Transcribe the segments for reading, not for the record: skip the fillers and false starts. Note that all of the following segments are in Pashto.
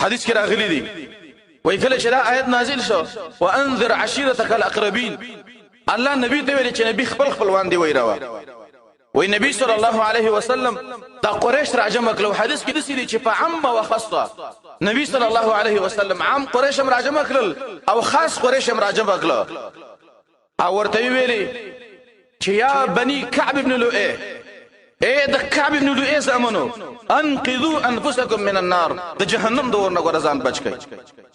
حدیث کې راغلی دی وای کله چې دا آیت نازل شو وانذر عشيرتك الاقربين الله نبی ته ویل چې نبی خپل خپلوان دی وایراوه وای نبی صلی الله علیه وسلم دا قریش راجمع کړو حدیث کې دسی چې په عام او خاصه نبی صلی الله علیه وسلم عام قریش هم راجمع کړل او خاص قریش هم راجمع کړل او ورته ویلي چې یا بني كعب بن لؤي اے د كعب بن لؤي زمانو انقذوا انفسكم من النار د جهنم دور نه ورزان بچ کړئ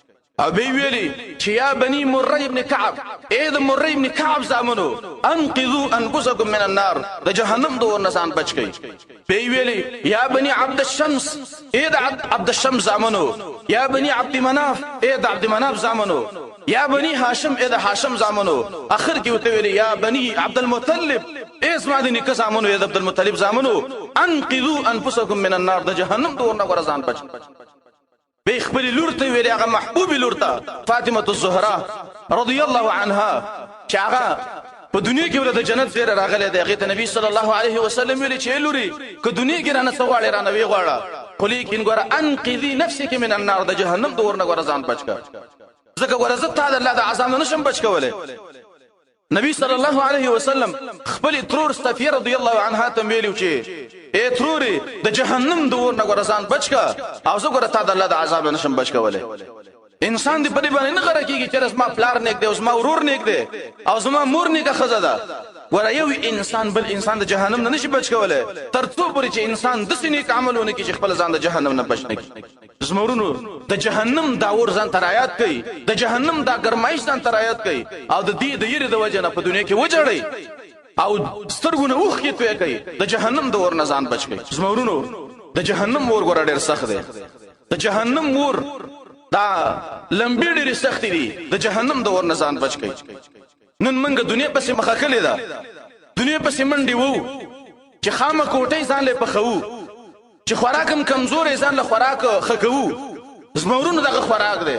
او بي ویلي چې یا بني مري بن كعب اے د مري بن كعب زمانو انقذوا انفسكم من النار د جهنم دور نه ځان بچ کړئ بي ویلي یا بني عبد الشمس اے د عبد الشمس زمانو یا بني عبد مناف اے د عبد مناف زمانو یا بني هاشم اے د هاشم زامنو اخر کې وته ویلي یا بني عبد المطلب اسمع دي نک زامنو اے د عبد المطلب زامنو انقذوا انفسكم من النار د جهنم دور نه ورزان بچ به خپل لور ته ویلي هغه محبوب لور ته فاطمه الزهراء رضی الله عنها چې هغه په دنیا کې ولر د جنت زیره راغله د هغه نبی صلی الله علیه وسلم ویلي چې لوري که دنیا کې رانه سواړې رانه وی غواړه خو لیکن ګوره انقذي نفسك من النار د جهنم دور نه ورزان بچ ځکه ورزت ته الله د عذاب نشم بچ کوله نبی صلی الله علیه وسلم خپل ترور صفیه رضی الله عنها ته ویلو چې اے تروري د جهنم دور نه ورزان بچ کا او زه ګره ته د الله د عذاب نشم بچ کوله انسان دې په دې باندې نه غره کیږي چې ما پلار نیک دی او ما ورور نیک دی او زما مور نیکه خزه ده ګوره یو انسان بل انسان د جهنم نه نشي بچ کوله تر څو پورې چې انسان د سینې عملونه کوي چې خپل ځان د جهنم نه بچ نه کوي زمورونو د جهنم دا ور ځان ترایات کوي د جهنم دا ګرمایش ځان ترایات کوي او د دې د یری د وجه نه په دنیا کې وجړي او سترګونه اوخ کې توې کوي د جهنم د ور نه ځان بچ کوي زمورونو د جهنم ور ګوره ډېر سخت دی د جهنم ور دا لمبي ډېر سخت دي د جهنم د ور نه ځان بچ کوي نن منګه دنیا پسې مخه کړې ده دنیا پسې منډي وو چې خامه کوټې ځان له پخو چې خوراکم کمزور ځان له خوراک خکو زمورونو دغه خوراک دی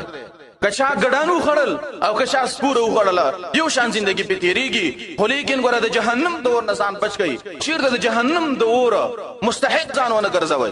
کچا ګډانو خړل او کچا سپورو خړل یو شان ژوندۍ په تیریږي خو لیکن ګوره د جهنم د ور نه ځان بچ کوي چیرته د جهنم د اور مستحق ځان ونه ګرځوي